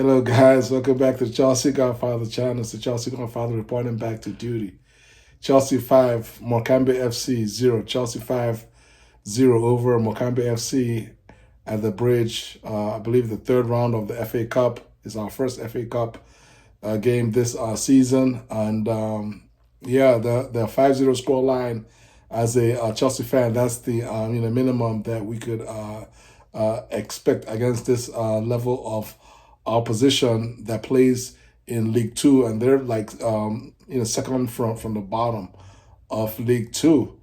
Hello, guys. Welcome back to Chelsea Godfather channel. It's the Chelsea Godfather reporting back to duty. Chelsea 5, Morecambe FC 0. Chelsea 5-0 over Morecambe FC at the bridge. I believe the third round of the FA Cup is our first FA Cup game this season. And yeah, the 5-0 score line as a Chelsea fan, that's the minimum that we could expect against this level of opposition that plays in League Two, and they're like second from the bottom of League Two.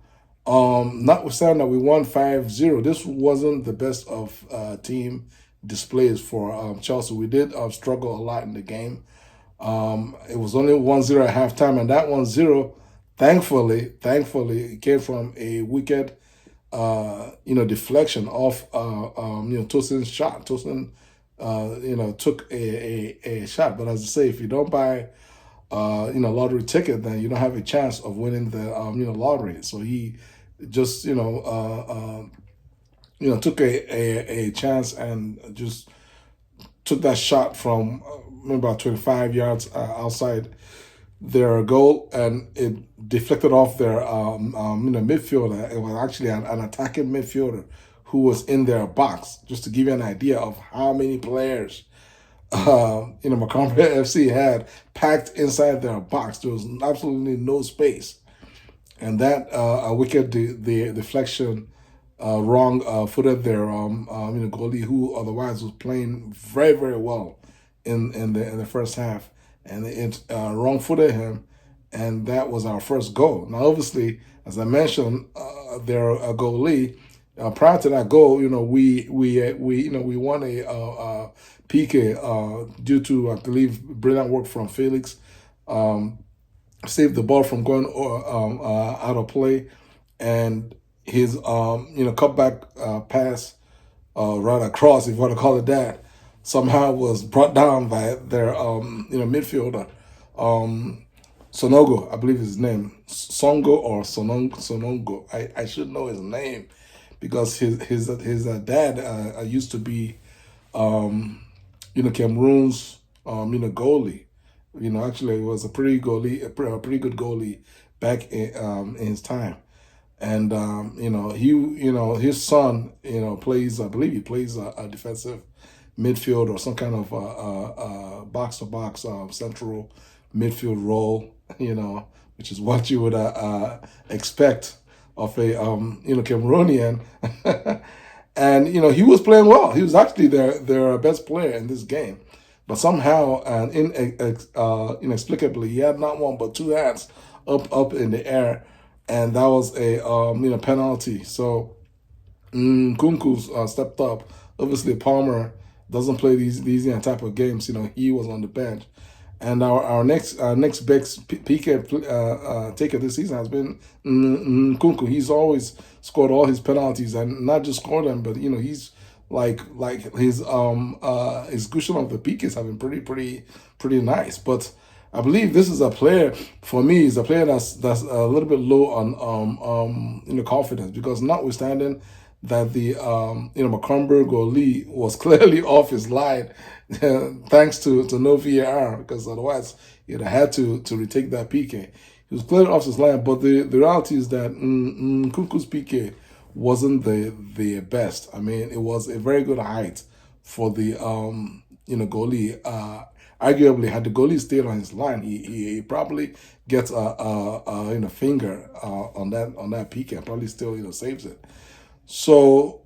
Notwithstanding that we won 5-0, this wasn't the best of team displays for Chelsea. We did struggle a lot in the game. It was only 1-0 at halftime, and that 1-0, thankfully, it came from a wicked, deflection off, Tosin's shot. Tosin, took a shot. But as I say, if you don't buy, lottery ticket, then you don't have a chance of winning the, lottery. So he just, took a chance and just took that shot from about 25 yards outside their goal, and it deflected off their midfielder. It was actually an attacking midfielder who was in their box. Just to give you an idea of how many players Morecambe FC had packed inside their box. There was absolutely no space, and that a wicked the deflection wrong footed their goalie, who otherwise was playing very well in the first half, and it wrong footed him, and that was our first goal. Now, obviously, as I mentioned, their goalie. Prior to that goal, we won a PK due to, I believe, brilliant work from Felix. Saved the ball from going out of play, and his cutback pass right across, if you want to call it that, somehow was brought down by their midfielder. Sonogo, I believe his name, Songo or Sonongo. I should know his name because his dad used to be Cameroon's goalie. Actually, it was a pretty good goalie back in his time. And his son plays, I believe he plays a defensive midfield or some kind of box to box central midfield role, which is what you would expect of a Cameroonian. And he was playing well. He was actually their best player in this game, but somehow and inexplicably, he had not one but two hands up in the air, and that was a penalty. So Kunku stepped up. Obviously, Palmer doesn't play these type of games. He was on the bench. And our next best PK taker this season has been Kunku. He's always scored all his penalties, and not just scored them, but he's like his execution of the PKs have been pretty nice. But I believe this is a player, for me, is a player that's a little bit low on confidence, because notwithstanding that the Morecambe goalie was clearly off his line thanks to no VAR, because otherwise he'd have had to retake that PK. He was clearly off his line, but the reality is that Kunku's PK wasn't the best. I mean, it was a very good height for the goalie. Arguably, had the goalie stayed on his line, he probably gets a finger on that PK, and probably still saves it. So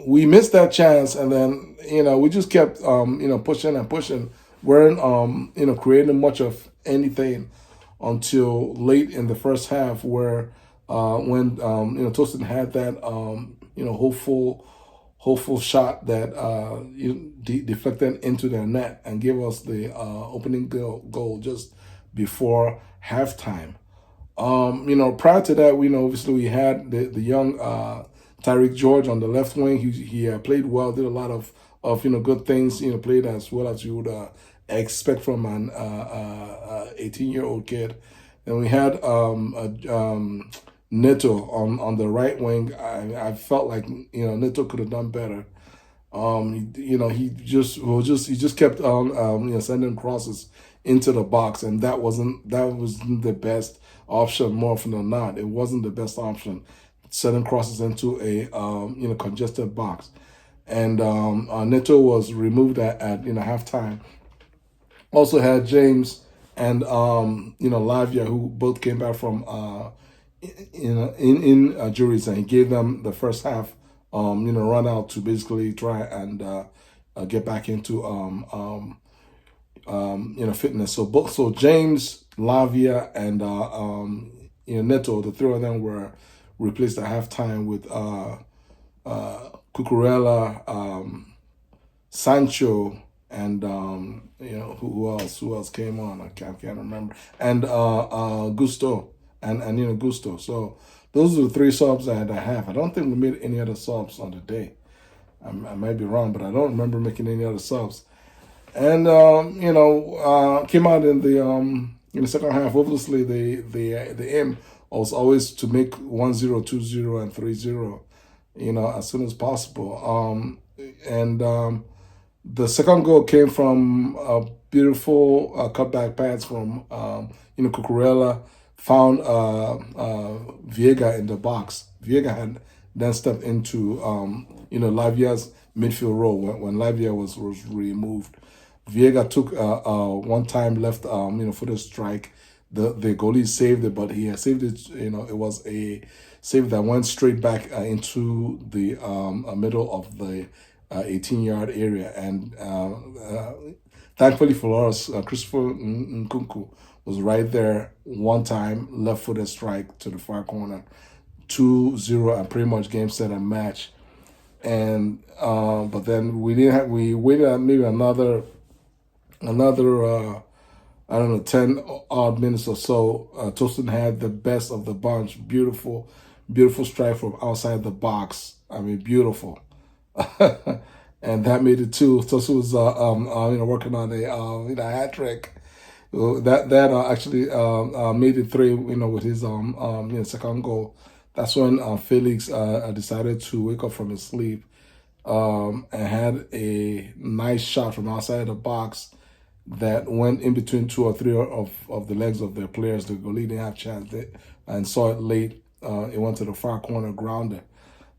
we missed that chance, and then we just kept pushing and pushing. Weren't creating much of anything until late in the first half, where when Tosin had that hopeful shot that deflected into their net and gave us the opening goal just before halftime. Prior to that, obviously we had the young Tyreek George on the left wing. He played well, did a lot of good things. Played as well as you would expect from an 18-year-old kid. And we had Neto on the right wing. I felt like Neto could have done better. He just kept sending crosses into the box, and that wasn't the best option. More often than not, it wasn't the best option. Sending crosses into a congested box, and Neto was removed at halftime. Also had James and Lavia, who both came back from in juries, and he gave them the first half run out to basically try and get back into fitness. So James, Lavia, and Neto, the three of them were replaced at halftime with Cucurella, Sancho, and who else came on? I can't remember. And Gusto and Gusto. So those are the three subs that I have. I don't think we made any other subs on the day. I might be wrong, but I don't remember making any other subs. And came out in the second half. Obviously, the aim was always to make 1-0, 2-0, and 3-0. As soon as possible. The second goal came from a beautiful cutback pass from Cucurella, found Viega in the box. Viega had then stepped into Lavia's midfield role when Lavia was removed. Viega took one time left footed strike. The goalie saved it, but he had saved it. It was a save that went straight back into the middle of the 18-yard area, and thankfully for us, Christopher Nkunku was right there. One time left-footed strike to the far corner, 2-0, and pretty much game, set, and match. And but then we waited maybe another I don't know, 10 odd minutes or so. Tosin had the best of the bunch. Beautiful strike from outside the box. I mean, beautiful. And that made it two. Tosin was working on a hat trick. That actually made it three. With his second goal. That's when Felix decided to wake up from his sleep and had a nice shot from outside the box that went in between two or three of the legs of their players. The goalie didn't have a chance, and saw it late. It went to the far corner, grounder.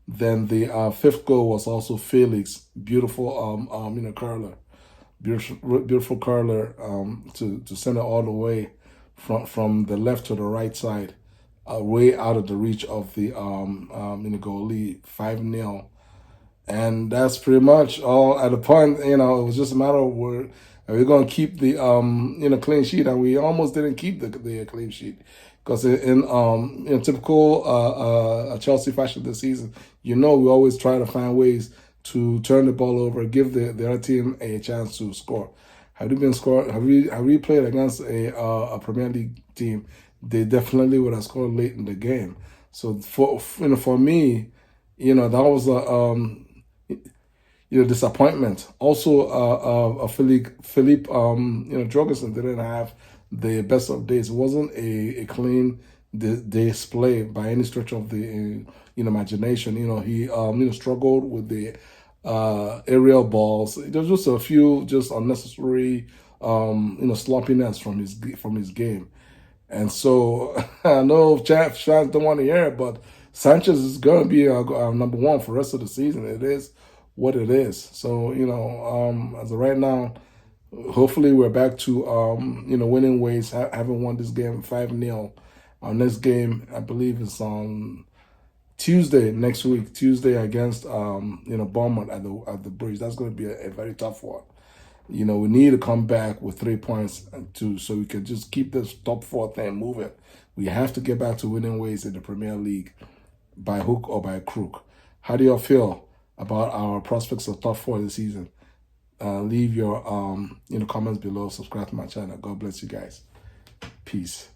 Then the fifth goal was also Felix. Beautiful curler. Beautiful curler to send it all the way from the left to the right side, way out of the reach of the goalie, 5-0. And that's pretty much all at the point. It was just a matter of where are we going to keep the clean sheet, and we almost didn't keep the clean sheet, because in typical Chelsea fashion this season, we always try to find ways to turn the ball over, give the other team a chance to score. Have we played against a Premier League team? They definitely would have scored late in the game. So for me, that was a disappointment. Also, Philippe Jorgensen didn't have the best of days. It wasn't a clean display by any stretch of the imagination. He struggled with the aerial balls. There was just a few just unnecessary sloppiness from his game. And so I know fans don't want to hear it, but Sanchez is going to be number one for the rest of the season. It is what it is. So as of right now, hopefully we're back to winning ways. Having won this game 5-0. Our next game, I believe, is on Tuesday next week. Tuesday against Bournemouth at the Bridge. That's going to be a very tough one. We need to come back with 3 points so we can just keep this top four thing moving. We have to get back to winning ways in the Premier League, by hook or by crook. How do y'all feel about our prospects of top four this season? Leave your comments below. Subscribe to my channel. God bless you guys. Peace.